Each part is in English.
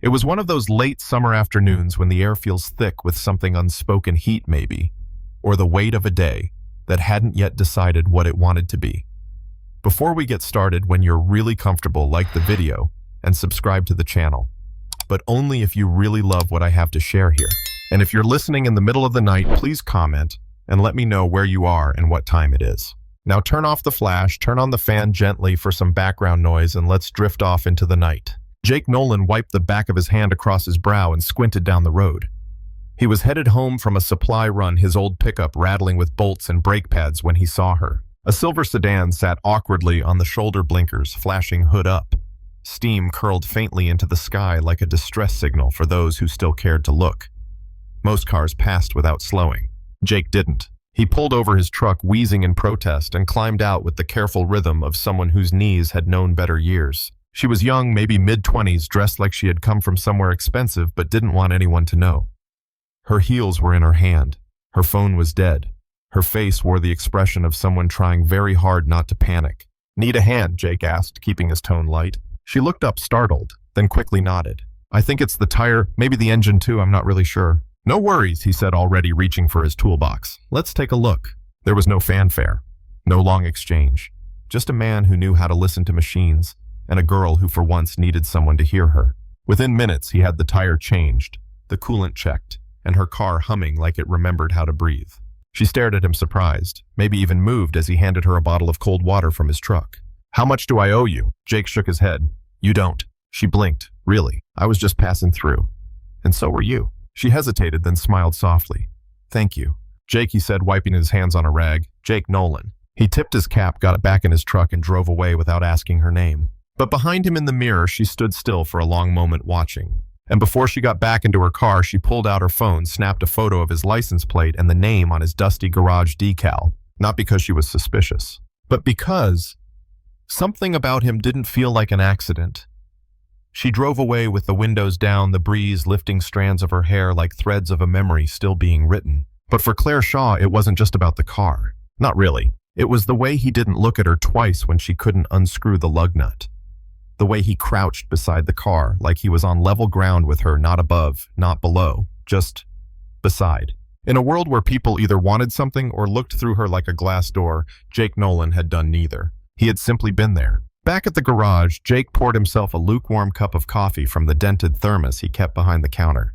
It was one of those late summer afternoons when the air feels thick with something unspoken heat maybe, or the weight of a day that hadn't yet decided what it wanted to be. Before we get started, when you're really comfortable, like the video and subscribe to the channel, but only if you really love what I have to share here. And if you're listening in the middle of the night, please comment and let me know where you are and what time it is. Now turn off the flash, turn on the fan gently for some background noise, and let's drift off into the night. Jake Nolan wiped the back of his hand across his brow and squinted down the road. He was headed home from a supply run, his old pickup rattling with bolts and brake pads when he saw her. A silver sedan sat awkwardly on the shoulder blinkers, flashing hood up. Steam curled faintly into the sky like a distress signal for those who still cared to look. Most cars passed without slowing. Jake didn't. He pulled over his truck, wheezing in protest, and climbed out with the careful rhythm of someone whose knees had known better years. She was young, maybe mid-20s, dressed like she had come from somewhere expensive but didn't want anyone to know. Her heels were in her hand. Her phone was dead. Her face wore the expression of someone trying very hard not to panic. "Need a hand?" Jake asked, keeping his tone light. She looked up startled, then quickly nodded. "I think it's the tire, maybe the engine too, I'm not really sure." "No worries," he said, already reaching for his toolbox. "Let's take a look." There was no fanfare, no long exchange. Just a man who knew how to listen to machines, and a girl who for once needed someone to hear her. Within minutes, he had the tire changed, the coolant checked, and her car humming like it remembered how to breathe. She stared at him surprised, maybe even moved as he handed her a bottle of cold water from his truck. "How much do I owe you?" Jake shook his head. "You don't." She blinked. "Really? I was just passing through." "And so were you." She hesitated, then smiled softly. "Thank you." "Jake," he said, wiping his hands on a rag. "Jake Nolan." He tipped his cap, got it back in his truck, and drove away without asking her name. But behind him in the mirror, she stood still for a long moment watching. And before she got back into her car, she pulled out her phone, snapped a photo of his license plate and the name on his dusty garage decal. Not because she was suspicious, but because something about him didn't feel like an accident. She drove away with the windows down, the breeze lifting strands of her hair like threads of a memory still being written. But for Claire Shaw, it wasn't just about the car. Not really. It was the way he didn't look at her twice when she couldn't unscrew the lug nut. The way he crouched beside the car, like he was on level ground with her, not above, not below, just beside. In a world where people either wanted something or looked through her like a glass door, Jake Nolan had done neither. He had simply been there. Back at the garage, Jake poured himself a lukewarm cup of coffee from the dented thermos he kept behind the counter.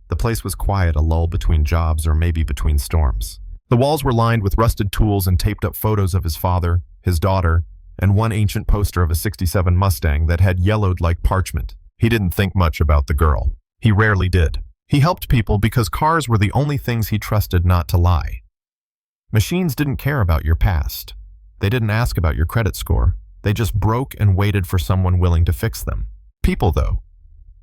The place was quiet, a lull between jobs or maybe between storms. The walls were lined with rusted tools and taped up photos of his father, his daughter, and one ancient poster of a '67 Mustang that had yellowed like parchment. He didn't think much about the girl. He rarely did. He helped people because cars were the only things he trusted not to lie. Machines didn't care about your past. They didn't ask about your credit score. They just broke and waited for someone willing to fix them. People, though,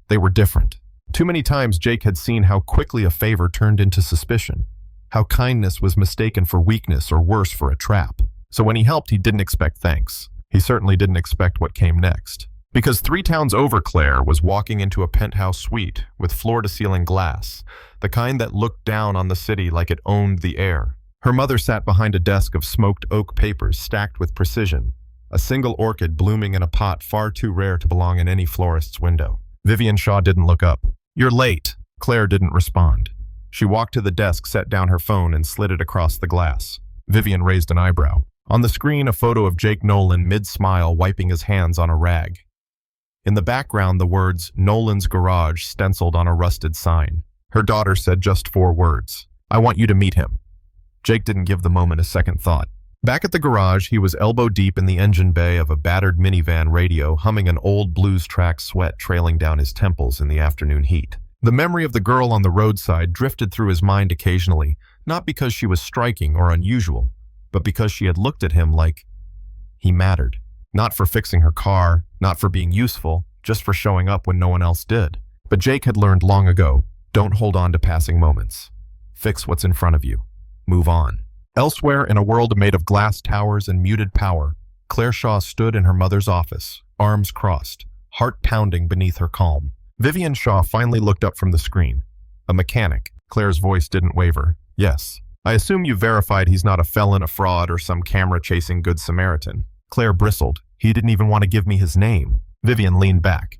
they were different. Too many times Jake had seen how quickly a favor turned into suspicion, how kindness was mistaken for weakness or worse, for a trap. So when he helped, he didn't expect thanks. He certainly didn't expect what came next. Because 3 towns over, Claire was walking into a penthouse suite with floor-to-ceiling glass, the kind that looked down on the city like it owned the air. Her mother sat behind a desk of smoked oak papers stacked with precision, a single orchid blooming in a pot far too rare to belong in any florist's window. Vivian Shaw didn't look up. "You're late." Claire didn't respond. She walked to the desk, set down her phone, and slid it across the glass. Vivian raised an eyebrow. On the screen, a photo of Jake Nolan mid-smile, wiping his hands on a rag. In the background, the words "Nolan's Garage" stenciled on a rusted sign. Her daughter said just 4 words. "I want you to meet him." Jake didn't give the moment a second thought. Back at the garage, he was elbow-deep in the engine bay of a battered minivan radio, humming an old blues track, sweat trailing down his temples in the afternoon heat. The memory of the girl on the roadside drifted through his mind occasionally, not because she was striking or unusual, but because she had looked at him like he mattered. Not for fixing her car, not for being useful, just for showing up when no one else did. But Jake had learned long ago, don't hold on to passing moments. Fix what's in front of you. Move on. Elsewhere, in a world made of glass towers and muted power, Claire Shaw stood in her mother's office, arms crossed, heart pounding beneath her calm. Vivian Shaw finally looked up from the screen. "A mechanic." Claire's voice didn't waver. "Yes. I assume you verified he's not a felon, a fraud, or some camera-chasing good Samaritan." Claire bristled. "He didn't even want to give me his name." Vivian leaned back.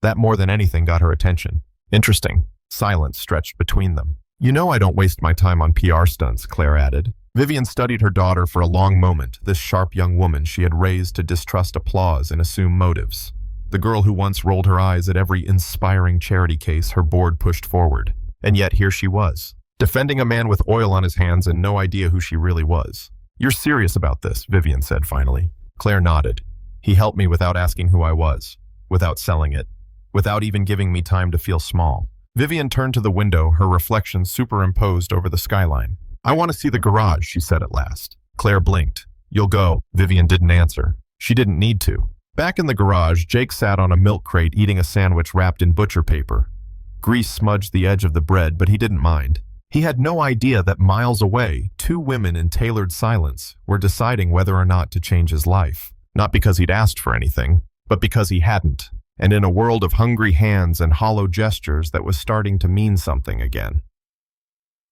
That more than anything got her attention. Interesting. Silence stretched between them. You know I don't waste my time on PR stunts, Claire added. Vivian studied her daughter for a long moment, this sharp young woman she had raised to distrust applause and assume motives. The girl who once rolled her eyes at every inspiring charity case her board pushed forward. And yet here she was, defending a man with oil on his hands and no idea who she really was. You're serious about this, Vivian said finally. Claire nodded. He helped me without asking who I was, without selling it, without even giving me time to feel small. Vivian turned to the window, her reflection superimposed over the skyline. I want to see the garage, she said at last. Claire blinked. You'll go. Vivian didn't answer. She didn't need to. Back in the garage, Jake sat on a milk crate eating a sandwich wrapped in butcher paper. Grease smudged the edge of the bread, but he didn't mind. He had no idea that miles away, two women in tailored silence were deciding whether or not to change his life. Not because he'd asked for anything, but because he hadn't. And in a world of hungry hands and hollow gestures that was starting to mean something again.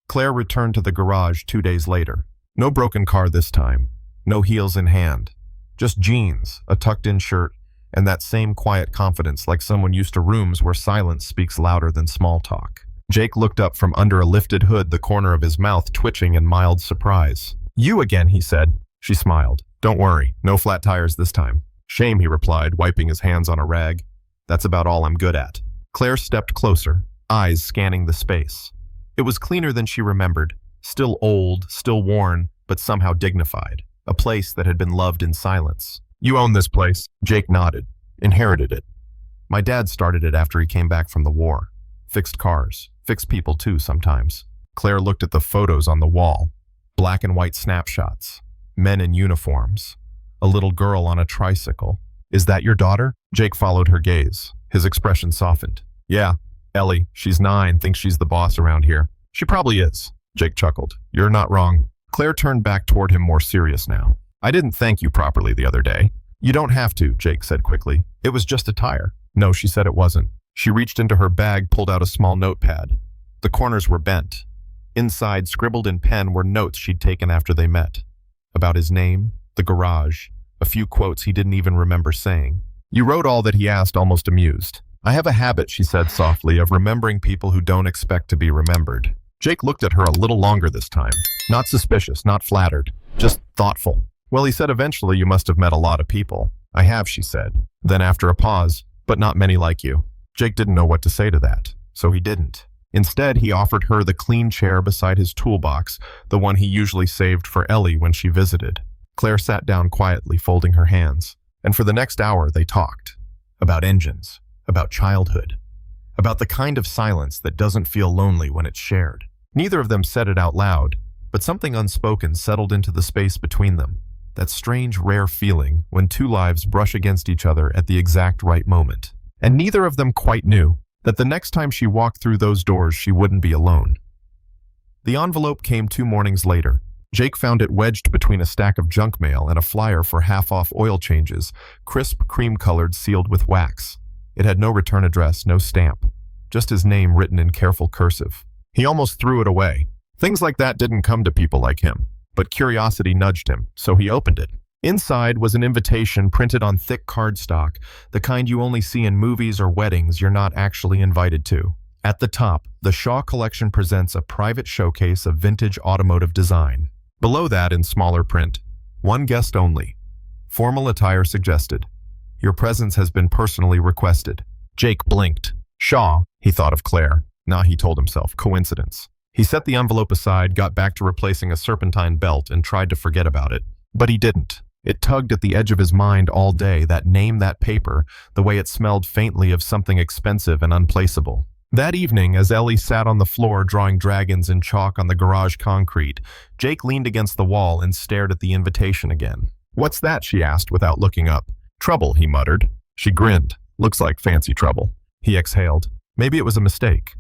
Claire returned to the garage 2 days later. No broken car this time. No heels in hand. Just jeans, a tucked-in shirt, and that same quiet confidence like someone used to rooms where silence speaks louder than small talk. Jake looked up from under a lifted hood, the corner of his mouth twitching in mild surprise. You again, he said. She smiled. Don't worry, no flat tires this time. Shame, he replied, wiping his hands on a rag. That's about all I'm good at. Claire stepped closer, eyes scanning the space. It was cleaner than she remembered. Still old, still worn, but somehow dignified. A place that had been loved in silence. You own this place. Jake nodded. Inherited it. My dad started it after he came back from the war. Fixed cars. Fixed people too sometimes. Claire looked at the photos on the wall. Black and white snapshots. Men in uniforms. A little girl on a tricycle. Is that your daughter? Jake followed her gaze. His expression softened. Yeah, Ellie. She's 9, thinks she's the boss around here. She probably is. Jake chuckled. You're not wrong. Claire turned back toward him, more serious now. I didn't thank you properly the other day. You don't have to, Jake said quickly. It was just a tire. No, she said it wasn't. She reached into her bag, pulled out a small notepad. The corners were bent. Inside, scribbled in pen, were notes she'd taken after they met. About his name, the garage, a few quotes he didn't even remember saying. You wrote all that, he asked, almost amused. I have a habit, she said softly, of remembering people who don't expect to be remembered. Jake looked at her a little longer this time. Not suspicious, not flattered, just thoughtful. Well, he said, eventually you must have met a lot of people. I have, she said. Then after a pause, but not many like you. Jake didn't know what to say to that, so he didn't. Instead, he offered her the clean chair beside his toolbox, the one he usually saved for Ellie when she visited. Claire sat down quietly, folding her hands. And for the next hour, they talked. About engines, about childhood, about the kind of silence that doesn't feel lonely when it's shared. Neither of them said it out loud, but something unspoken settled into the space between them. That strange, rare feeling when two lives brush against each other at the exact right moment. And neither of them quite knew that the next time she walked through those doors, she wouldn't be alone. The envelope came 2 mornings later. Jake found it wedged between a stack of junk mail and a flyer for half-off oil changes, crisp, cream-colored, sealed with wax. It had no return address, no stamp, just his name written in careful cursive. He almost threw it away. Things like that didn't come to people like him, but curiosity nudged him, so he opened it. Inside was an invitation printed on thick cardstock, the kind you only see in movies or weddings you're not actually invited to. At the top, the Shaw Collection presents a private showcase of vintage automotive design. Below that, in smaller print, one guest only. Formal attire suggested. Your presence has been personally requested. Jake blinked. Shaw, he thought of Claire. Nah, he told himself, coincidence. He set the envelope aside, got back to replacing a serpentine belt, and tried to forget about it. But he didn't. It tugged at the edge of his mind all day, that name, that paper, the way it smelled faintly of something expensive and unplaceable. That evening, as Ellie sat on the floor drawing dragons in chalk on the garage concrete, Jake leaned against the wall and stared at the invitation again. What's that? She asked without looking up. Trouble, he muttered. She grinned. Looks like fancy trouble. He exhaled. Maybe it was a mistake.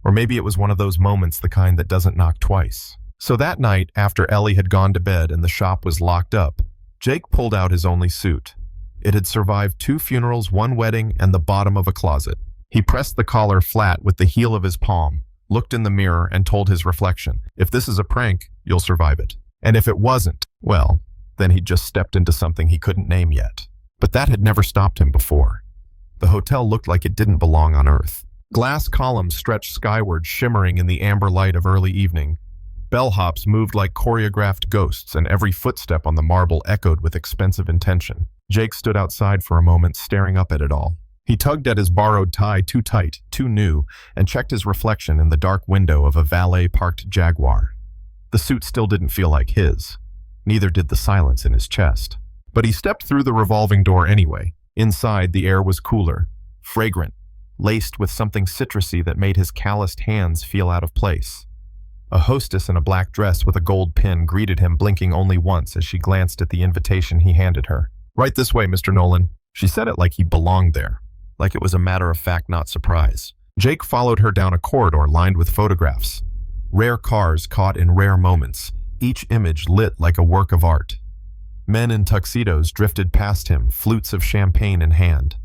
Or maybe it was one of those moments, the kind that doesn't knock twice. So that night, after Ellie had gone to bed and the shop was locked up, Jake pulled out his only suit. It had survived 2 funerals, 1 wedding, and the bottom of a closet. He pressed the collar flat with the heel of his palm, looked in the mirror, and told his reflection, if this is a prank, you'll survive it. And if it wasn't, well, then he'd just stepped into something he couldn't name yet. But that had never stopped him before. The hotel looked like it didn't belong on Earth. Glass columns stretched skyward, shimmering in the amber light of early evening. Bellhops moved like choreographed ghosts, and every footstep on the marble echoed with expensive intention. Jake stood outside for a moment, staring up at it all. He tugged at his borrowed tie too tight, too new, and checked his reflection in the dark window of a valet-parked Jaguar. The suit still didn't feel like his. Neither did the silence in his chest. But he stepped through the revolving door anyway. Inside, the air was cooler, fragrant, laced with something citrusy that made his calloused hands feel out of place. A hostess in a black dress with a gold pin greeted him, blinking only once as she glanced at the invitation he handed her. "Right this way, Mr. Nolan." She said it like he belonged there, like it was a matter of fact, not surprise. Jake followed her down a corridor lined with photographs. Rare cars caught in rare moments, each image lit like a work of art. Men in tuxedos drifted past him, flutes of champagne in hand.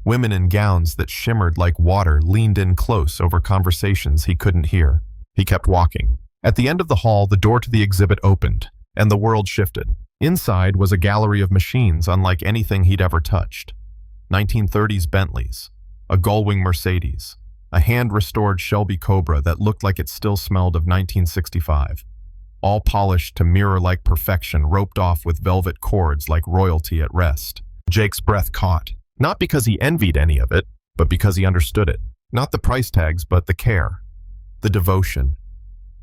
Women in gowns that shimmered like water leaned in close over conversations he couldn't hear. He kept walking. At the end of the hall, the door to the exhibit opened, and the world shifted. Inside was a gallery of machines unlike anything he'd ever touched. 1930s Bentleys, a gullwing Mercedes, a hand-restored Shelby Cobra that looked like it still smelled of 1965. All polished to mirror-like perfection, roped off with velvet cords like royalty at rest. Jake's breath caught, not because he envied any of it, but because he understood it. Not the price tags, but the care. The devotion.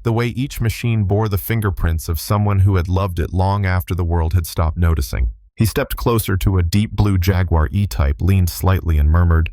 The way each machine bore the fingerprints of someone who had loved it long after the world had stopped noticing. He stepped closer to a deep blue Jaguar E-Type, leaned slightly and murmured,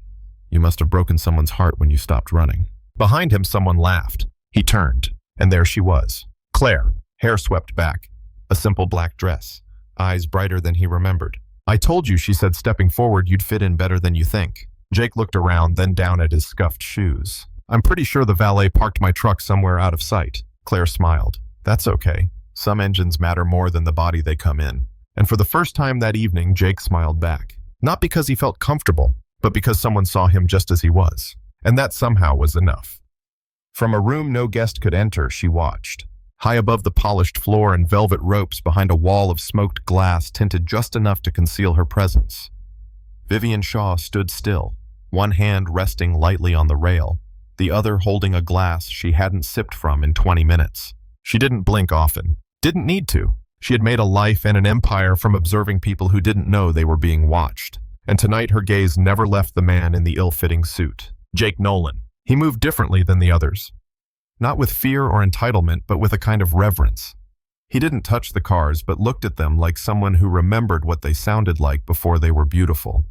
"You must have broken someone's heart when you stopped running." Behind him, someone laughed. He turned, and there she was. Claire, hair swept back, a simple black dress, eyes brighter than he remembered. "I told you," she said, stepping forward, "you'd fit in better than you think." Jake looked around, then down at his scuffed shoes. "I'm pretty sure the valet parked my truck somewhere out of sight." Claire smiled. "That's okay. Some engines matter more than the body they come in." And for the first time that evening, Jake smiled back. Not because he felt comfortable, but because someone saw him just as he was. And that somehow was enough. From a room no guest could enter, she watched. High above the polished floor and velvet ropes behind a wall of smoked glass tinted just enough to conceal her presence. Vivian Shaw stood still, one hand resting lightly on the rail, the other holding a glass she hadn't sipped from in 20 minutes. She didn't blink often. Didn't need to. She had made a life and an empire from observing people who didn't know they were being watched. And tonight her gaze never left the man in the ill-fitting suit. Jake Nolan. He moved differently than the others. Not with fear or entitlement, but with a kind of reverence. He didn't touch the cars, but looked at them like someone who remembered what they sounded like before they were beautiful.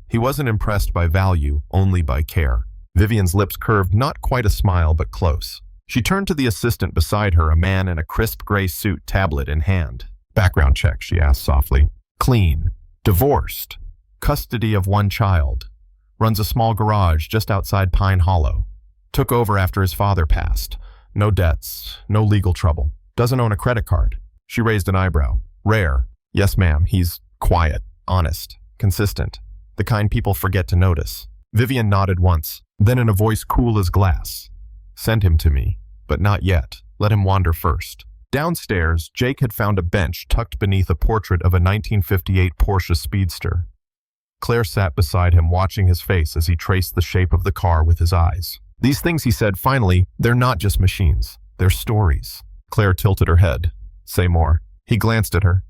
He wasn't impressed by value, only by care. Vivian's lips curved, not quite a smile, but close. She turned to the assistant beside her, a man in a crisp gray suit, tablet in hand. "Background check," she asked softly. "Clean. Divorced. Custody of one child. Runs a small garage just outside Pine Hollow. Took over after his father passed. No debts. No legal trouble. Doesn't own a credit card." She raised an eyebrow. "Rare. Yes, ma'am. He's quiet, honest, consistent. The kind people forget to notice." Vivian nodded once, then in a voice cool as glass. "Send him to me, but not yet. Let him wander first." Downstairs, Jake had found a bench tucked beneath a portrait of a 1958 Porsche Speedster. Claire sat beside him, watching his face as he traced the shape of the car with his eyes. "These things," he said finally, "they're not just machines. They're stories." Claire tilted her head. "Say more." He glanced at her.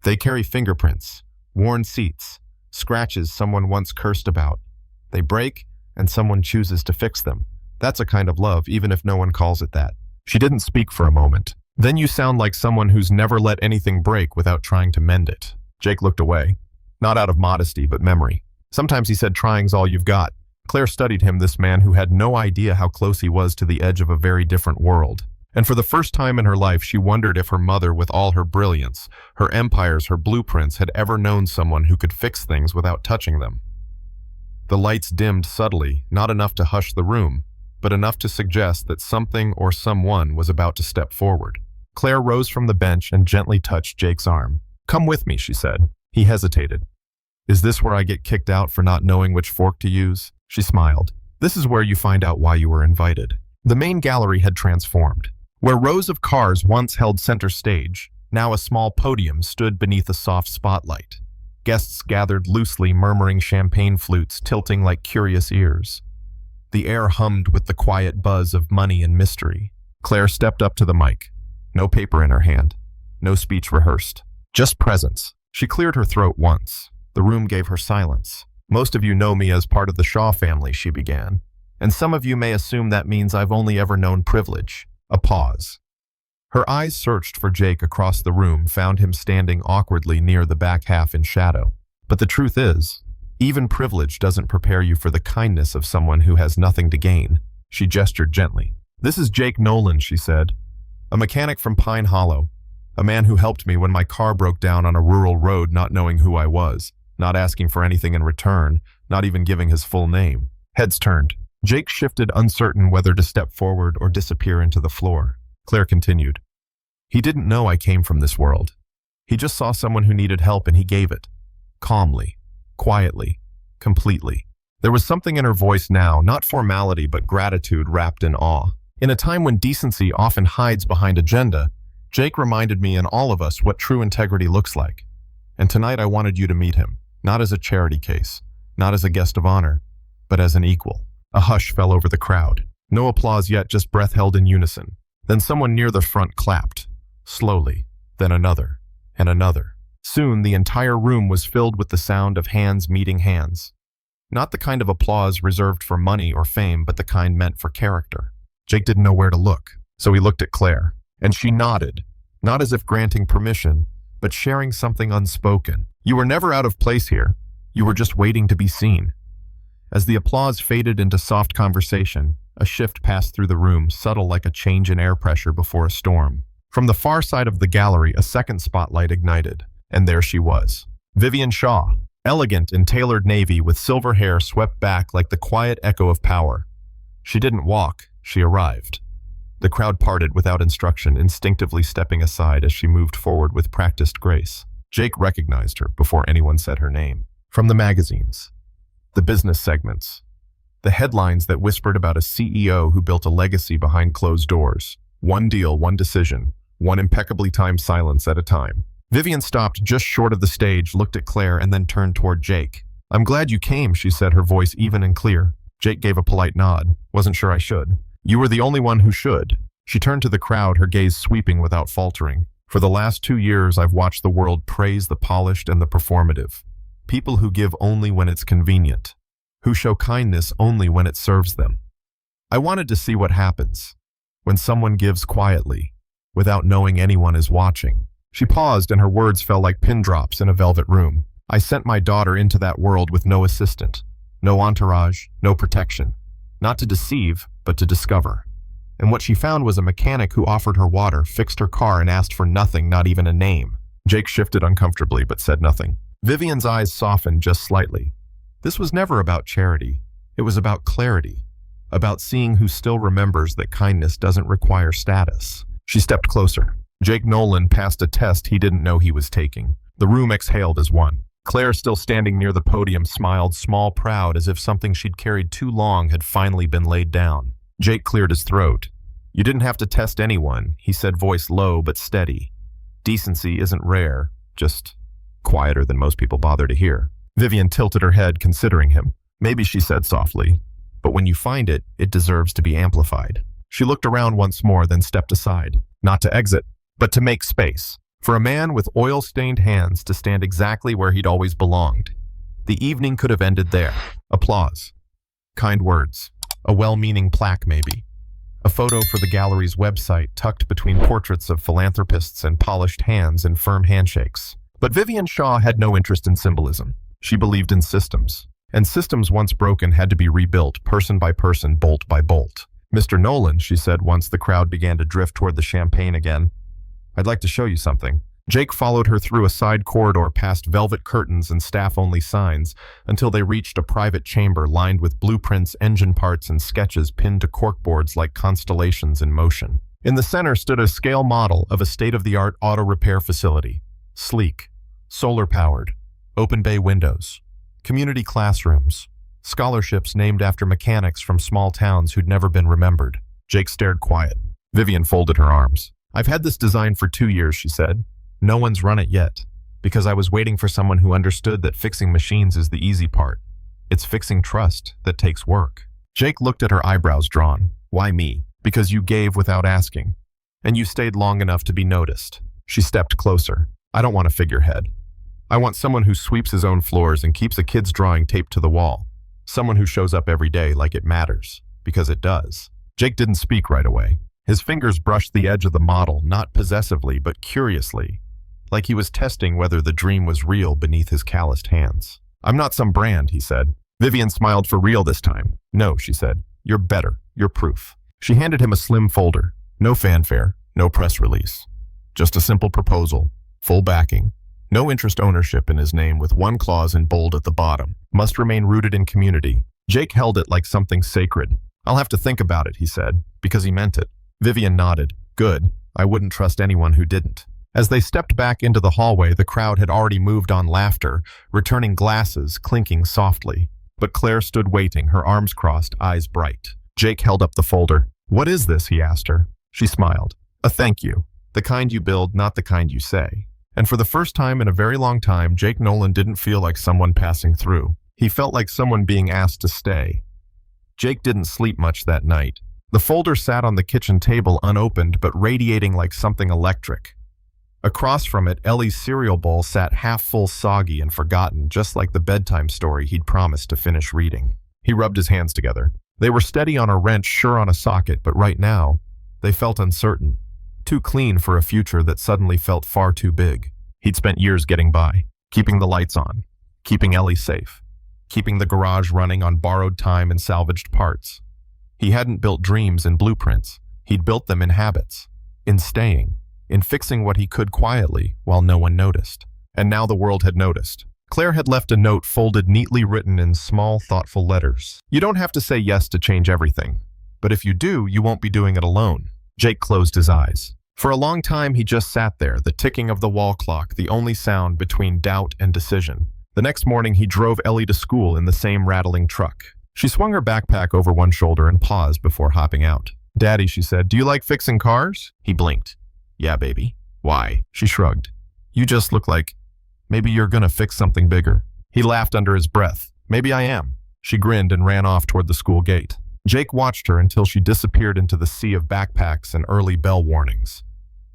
"They carry fingerprints, worn seats, scratches someone once cursed about. They break, and someone chooses to fix them. That's a kind of love, even if no one calls it that." She didn't speak for a moment. "Then you sound like someone who's never let anything break without trying to mend it." Jake looked away. Not out of modesty, but memory. Sometimes, he said, trying's all you've got. Claire studied him, this man who had no idea how close he was to the edge of a very different world. And for the first time in her life, she wondered if her mother, with all her brilliance, her empires, her blueprints, had ever known someone who could fix things without touching them. The lights dimmed subtly, not enough to hush the room, but enough to suggest that something or someone was about to step forward. Claire rose from the bench and gently touched Jake's arm. "Come with me," she said. He hesitated. "Is this where I get kicked out for not knowing which fork to use?" She smiled. "This is where you find out why you were invited." The main gallery had transformed. Where rows of cars once held center stage, now a small podium stood beneath a soft spotlight. Guests gathered loosely, murmuring champagne flutes, tilting like curious ears. The air hummed with the quiet buzz of money and mystery. Claire stepped up to the mic. No paper in her hand. No speech rehearsed. Just presence. She cleared her throat once. The room gave her silence. Most of you know me as part of the Shaw family, she began. And some of you may assume that means I've only ever known privilege. A pause. Her eyes searched for Jake across the room, found him standing awkwardly near the back half in shadow. But the truth is, even privilege doesn't prepare you for the kindness of someone who has nothing to gain. She gestured gently. This is Jake Nolan, she said. A mechanic from Pine Hollow. A man who helped me when my car broke down on a rural road, not knowing who I was, not asking for anything in return, not even giving his full name. Heads turned. Jake shifted, uncertain whether to step forward or disappear into the floor. Claire continued. He didn't know I came from this world. He just saw someone who needed help and he gave it. Calmly, quietly, completely. There was something in her voice now, not formality but gratitude wrapped in awe. In a time when decency often hides behind agenda, Jake reminded me and all of us what true integrity looks like. And tonight I wanted you to meet him, not as a charity case, not as a guest of honor, but as an equal. A hush fell over the crowd. No applause yet, just breath held in unison. Then someone near the front clapped. Slowly, then another, and another. Soon the entire room was filled with the sound of hands meeting hands. Not the kind of applause reserved for money or fame, but the kind meant for character. Jake didn't know where to look, so he looked at Claire. And she nodded, not as if granting permission, but sharing something unspoken. You were never out of place here. You were just waiting to be seen. As the applause faded into soft conversation, a shift passed through the room, subtle like a change in air pressure before a storm. From the far side of the gallery, a second spotlight ignited, and there she was. Vivian Shaw, elegant in tailored navy with silver hair swept back like the quiet echo of power. She didn't walk, she arrived. The crowd parted without instruction, instinctively stepping aside as she moved forward with practiced grace. Jake recognized her before anyone said her name. From the magazines, the business segments, the headlines that whispered about a CEO who built a legacy behind closed doors. One deal, one decision, one impeccably timed silence at a time. Vivian stopped just short of the stage, looked at Claire, and then turned toward Jake. I'm glad you came, she said, her voice even and clear. Jake gave a polite nod. Wasn't sure I should. You were the only one who should. She turned to the crowd, her gaze sweeping without faltering. For the last 2 years, I've watched the world praise the polished and the performative. People who give only when it's convenient. Who show kindness only when it serves them. I wanted to see what happens when someone gives quietly, without knowing anyone is watching. She paused and her words fell like pin drops in a velvet room. I sent my daughter into that world with no assistant, no entourage, no protection. Not to deceive, but to discover. And what she found was a mechanic who offered her water, fixed her car, and asked for nothing, not even a name. Jake shifted uncomfortably, but said nothing. Vivian's eyes softened just slightly. This was never about charity. It was about clarity. About seeing who still remembers that kindness doesn't require status. She stepped closer. Jake Nolan passed a test he didn't know he was taking. The room exhaled as one. Claire, still standing near the podium, smiled, small, proud, as if something she'd carried too long had finally been laid down. Jake cleared his throat. You didn't have to test anyone, he said, voice low but steady. Decency isn't rare, just quieter than most people bother to hear. Vivian tilted her head, considering him. Maybe, she said softly, but when you find it, it deserves to be amplified. She looked around once more, then stepped aside, not to exit, but to make space. For a man with oil-stained hands to stand exactly where he'd always belonged. The evening could have ended there. Applause. Kind words. A well-meaning plaque, maybe. A photo for the gallery's website tucked between portraits of philanthropists and polished hands in firm handshakes. But Vivian Shaw had no interest in symbolism. She believed in systems. And systems once broken had to be rebuilt, person by person, bolt by bolt. Mr. Nolan, she said once the crowd began to drift toward the champagne again. I'd like to show you something. Jake followed her through a side corridor past velvet curtains and staff-only signs until they reached a private chamber lined with blueprints, engine parts, and sketches pinned to corkboards like constellations in motion. In the center stood a scale model of a state-of-the-art auto repair facility. Sleek, solar-powered, open bay windows, community classrooms, scholarships named after mechanics from small towns who'd never been remembered. Jake stared quiet. Vivian folded her arms. I've had this design for 2 years, she said. No one's run it yet. Because I was waiting for someone who understood that fixing machines is the easy part. It's fixing trust that takes work. Jake looked at her eyebrows drawn. Why me? Because you gave without asking. And you stayed long enough to be noticed. She stepped closer. I don't want a figurehead. I want someone who sweeps his own floors and keeps a kid's drawing taped to the wall. Someone who shows up every day like it matters. Because it does. Jake didn't speak right away. His fingers brushed the edge of the model, not possessively, but curiously, like he was testing whether the dream was real beneath his calloused hands. I'm not some brand, he said. Vivian smiled. For real this time. No, she said. You're better. You're proof. She handed him a slim folder. No fanfare, no press release. Just a simple proposal, full backing, no interest ownership in his name with one clause in bold at the bottom. Must remain rooted in community. Jake held it like something sacred. I'll have to think about it, he said, because he meant it. Vivian nodded. Good. I wouldn't trust anyone who didn't. As they stepped back into the hallway, the crowd had already moved on laughter, returning glasses clinking softly. But Claire stood waiting, her arms crossed, eyes bright. Jake held up the folder. What is this? He asked her. She smiled. A thank you. The kind you build, not the kind you say. And for the first time in a very long time, Jake Nolan didn't feel like someone passing through. He felt like someone being asked to stay. Jake didn't sleep much that night. The folder sat on the kitchen table unopened but radiating like something electric. Across from it, Ellie's cereal bowl sat half full, soggy and forgotten, just like the bedtime story he'd promised to finish reading. He rubbed his hands together. They were steady on a wrench, sure on a socket, but right now, they felt uncertain. Too clean for a future that suddenly felt far too big. He'd spent years getting by, keeping the lights on, keeping Ellie safe, keeping the garage running on borrowed time and salvaged parts. He hadn't built dreams in blueprints. He'd built them in habits, in staying, in fixing what he could quietly while no one noticed. And now the world had noticed. Claire had left a note folded neatly, written in small, thoughtful letters. You don't have to say yes to change everything. But if you do, you won't be doing it alone. Jake closed his eyes. For a long time, he just sat there, the ticking of the wall clock, the only sound between doubt and decision. The next morning, he drove Ellie to school in the same rattling truck. She swung her backpack over one shoulder and paused before hopping out. Daddy, she said, do you like fixing cars? He blinked. Yeah, baby. Why? She shrugged. You just look like maybe you're gonna fix something bigger. He laughed under his breath. Maybe I am. She grinned and ran off toward the school gate. Jake watched her until she disappeared into the sea of backpacks and early bell warnings.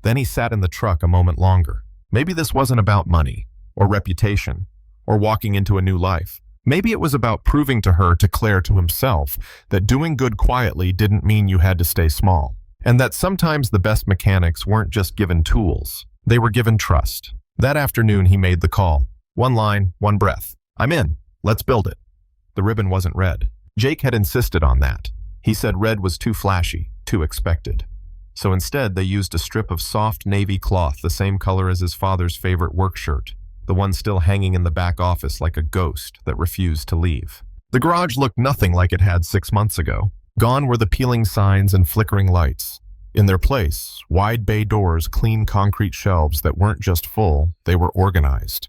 Then he sat in the truck a moment longer. Maybe this wasn't about money, or reputation, or walking into a new life. Maybe it was about proving to her, to Claire, to himself, that doing good quietly didn't mean you had to stay small. And that sometimes the best mechanics weren't just given tools, they were given trust. That afternoon he made the call. One line, one breath. I'm in. Let's build it. The ribbon wasn't red. Jake had insisted on that. He said red was too flashy, too expected. So instead they used a strip of soft navy cloth, the same color as his father's favorite work shirt, the one still hanging in the back office like a ghost that refused to leave. The garage looked nothing like it had 6 months ago. Gone were the peeling signs and flickering lights. In their place, wide bay doors, clean concrete shelves that weren't just full, they were organized.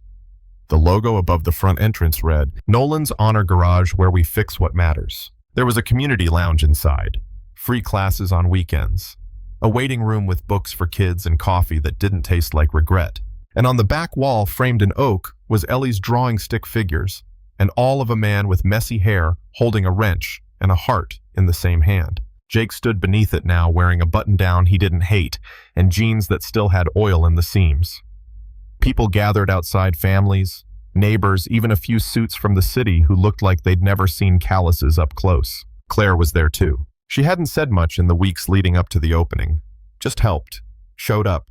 The logo above the front entrance read, Nolan's Honor Garage, where we fix what matters. There was a community lounge inside, free classes on weekends, a waiting room with books for kids and coffee that didn't taste like regret. And on the back wall, framed in oak, was Ellie's drawing stick figures, and all of a man with messy hair holding a wrench and a heart in the same hand. Jake stood beneath it now, wearing a button-down he didn't hate and jeans that still had oil in the seams. People gathered outside, families, neighbors, even a few suits from the city who looked like they'd never seen calluses up close. Claire was there too. She hadn't said much in the weeks leading up to the opening. Just helped, showed up,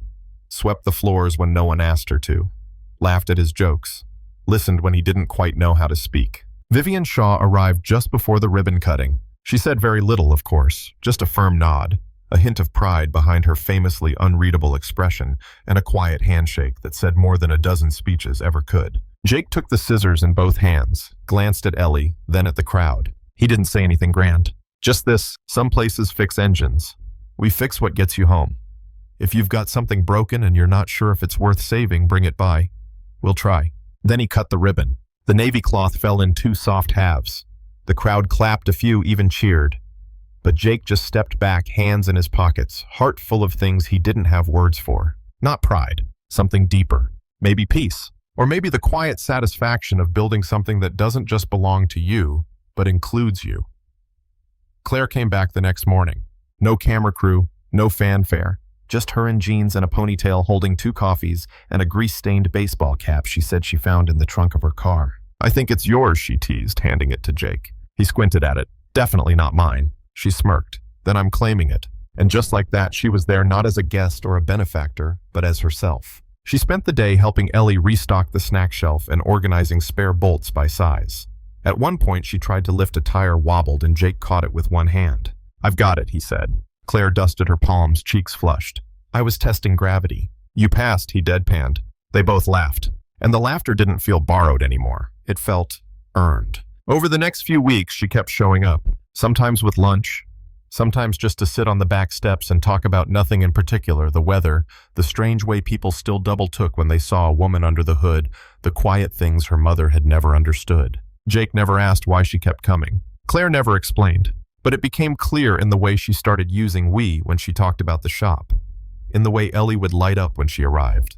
swept the floors when no one asked her to, laughed at his jokes, listened when he didn't quite know how to speak. Vivian Shaw arrived just before the ribbon cutting. She said very little, of course, just a firm nod, a hint of pride behind her famously unreadable expression, and a quiet handshake that said more than a dozen speeches ever could. Jake took the scissors in both hands, glanced at Ellie, then at the crowd. He didn't say anything grand. Just this, some places fix engines. We fix what gets you home. If you've got something broken and you're not sure if it's worth saving, bring it by. We'll try. Then he cut the ribbon. The navy cloth fell in 2 soft halves. The crowd clapped, a few even cheered. But Jake just stepped back, hands in his pockets, heart full of things he didn't have words for. Not pride, something deeper. Maybe peace. Or maybe the quiet satisfaction of building something that doesn't just belong to you, but includes you. Claire came back the next morning. No camera crew, no fanfare, just her in jeans and a ponytail holding 2 coffees and a grease-stained baseball cap she said she found in the trunk of her car. "I think it's yours," she teased, handing it to Jake. He squinted at it. "Definitely not mine." She smirked. "Then I'm claiming it." And just like that, she was there not as a guest or a benefactor, but as herself. She spent the day helping Ellie restock the snack shelf and organizing spare bolts by size. At one point, she tried to lift a tire wobbled and Jake caught it with one hand. "I've got it," he said. Claire dusted her palms, cheeks flushed. "I was testing gravity." "You passed," he deadpanned. They both laughed. And the laughter didn't feel borrowed anymore. It felt earned. Over the next few weeks, she kept showing up, sometimes with lunch, sometimes just to sit on the back steps and talk about nothing in particular, the weather, the strange way people still double-took when they saw a woman under the hood, the quiet things her mother had never understood. Jake never asked why she kept coming. Claire never explained, but it became clear in the way she started using "we" when she talked about the shop, in the way Ellie would light up when she arrived,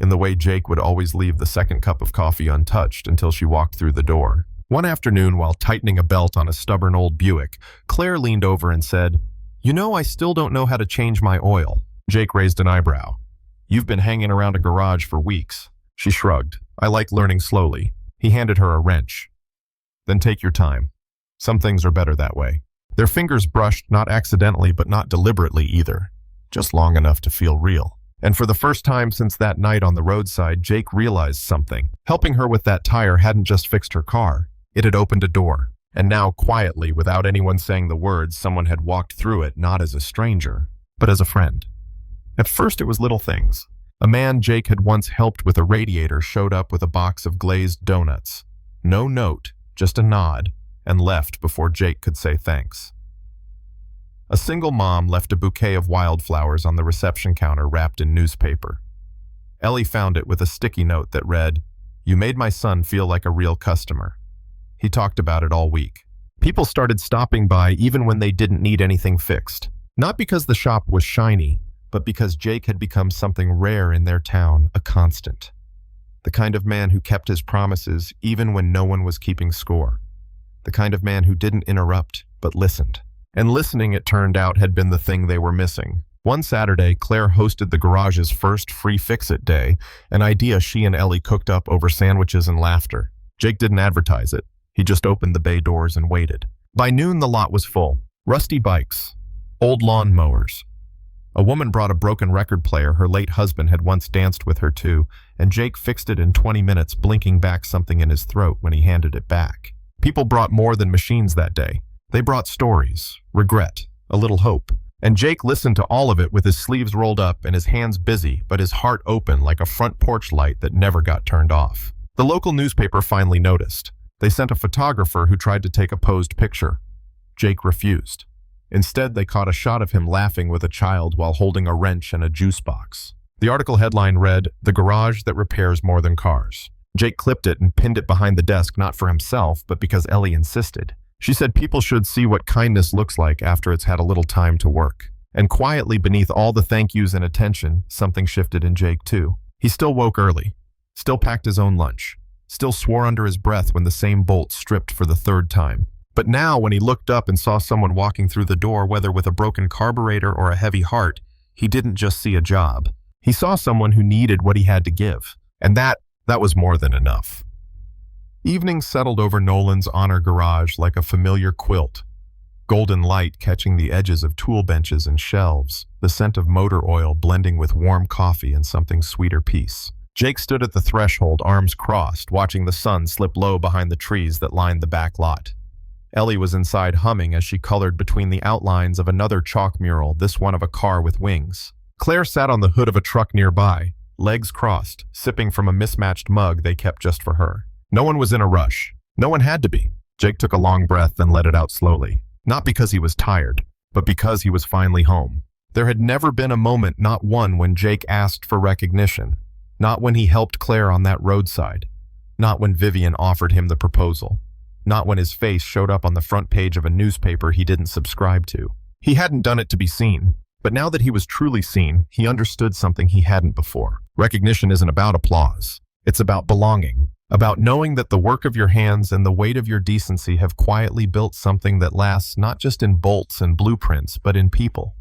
in the way Jake would always leave the second cup of coffee untouched until she walked through the door. One afternoon, while tightening a belt on a stubborn old Buick, Claire leaned over and said, "You know, I still don't know how to change my oil." Jake raised an eyebrow. "You've been hanging around a garage for weeks." She shrugged. "I like learning slowly." He handed her a wrench. "Then take your time. Some things are better that way." Their fingers brushed, not accidentally, but not deliberately either, just long enough to feel real. And for the first time since that night on the roadside, Jake realized something. Helping her with that tire hadn't just fixed her car. It had opened a door, and now, quietly, without anyone saying the words, someone had walked through it, not as a stranger, but as a friend. At first it was little things. A man Jake had once helped with a radiator showed up with a box of glazed donuts. No note, just a nod, and left before Jake could say thanks. A single mom left a bouquet of wildflowers on the reception counter wrapped in newspaper. Ellie found it with a sticky note that read, "You made my son feel like a real customer." He talked about it all week. People started stopping by even when they didn't need anything fixed. Not because the shop was shiny, but because Jake had become something rare in their town, a constant. The kind of man who kept his promises even when no one was keeping score. The kind of man who didn't interrupt, but listened. And listening, it turned out, had been the thing they were missing. One Saturday, Claire hosted the garage's first free fix-it day, an idea she and Ellie cooked up over sandwiches and laughter. Jake didn't advertise it. He just opened the bay doors and waited. By noon, the lot was full. Rusty bikes, old lawn mowers. A woman brought a broken record player her late husband had once danced with her to, and Jake fixed it in 20 minutes, blinking back something in his throat when he handed it back. People brought more than machines that day. They brought stories, regret, a little hope. And Jake listened to all of it with his sleeves rolled up and his hands busy, but his heart open like a front porch light that never got turned off. The local newspaper finally noticed. They sent a photographer who tried to take a posed picture. Jake refused. Instead, they caught a shot of him laughing with a child while holding a wrench and a juice box. The article headline read, "The garage that repairs more than cars." Jake clipped it and pinned it behind the desk, not for himself, but because Ellie insisted. She said people should see what kindness looks like after it's had a little time to work. And quietly beneath all the thank yous and attention, something shifted in Jake too. He still woke early, still packed his own lunch, still swore under his breath when the same bolt stripped for the 3rd time. But now, when he looked up and saw someone walking through the door, whether with a broken carburetor or a heavy heart, he didn't just see a job. He saw someone who needed what he had to give. And that was more than enough. Evening settled over Nolan's honor garage like a familiar quilt. Golden light catching the edges of tool benches and shelves, the scent of motor oil blending with warm coffee and something sweeter peace. Jake stood at the threshold, arms crossed, watching the sun slip low behind the trees that lined the back lot. Ellie was inside humming as she colored between the outlines of another chalk mural, this one of a car with wings. Claire sat on the hood of a truck nearby, legs crossed, sipping from a mismatched mug they kept just for her. No one was in a rush. No one had to be. Jake took a long breath and let it out slowly. Not because he was tired, but because he was finally home. There had never been a moment, not one, when Jake asked for recognition. Not when he helped Claire on that roadside. Not when Vivian offered him the proposal. Not when his face showed up on the front page of a newspaper he didn't subscribe to. He hadn't done it to be seen. But now that he was truly seen, he understood something he hadn't before. Recognition isn't about applause. It's about belonging, about knowing that the work of your hands and the weight of your decency have quietly built something that lasts not just in bolts and blueprints, but in people,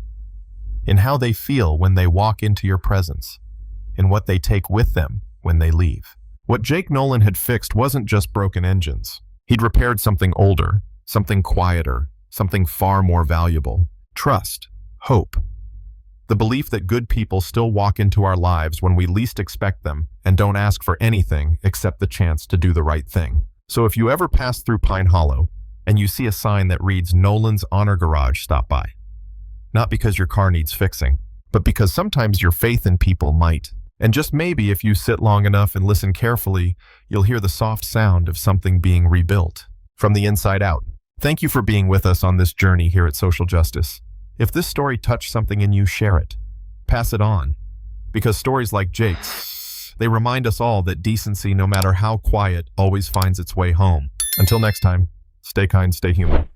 in how they feel when they walk into your presence, in what they take with them when they leave. What Jake Nolan had fixed wasn't just broken engines. He'd repaired something older, something quieter, something far more valuable. Trust, hope, the belief that good people still walk into our lives when we least expect them and don't ask for anything except the chance to do the right thing. So if you ever pass through Pine Hollow and you see a sign that reads Nolan's Honor Garage, stop by. Not because your car needs fixing, but because sometimes your faith in people might. And just maybe if you sit long enough and listen carefully, you'll hear the soft sound of something being rebuilt from the inside out. Thank you for being with us on this journey here at Social Justice. If this story touched something in you, share it. Pass it on. Because stories like Jake's, they remind us all that decency, no matter how quiet, always finds its way home. Until next time, stay kind, stay human.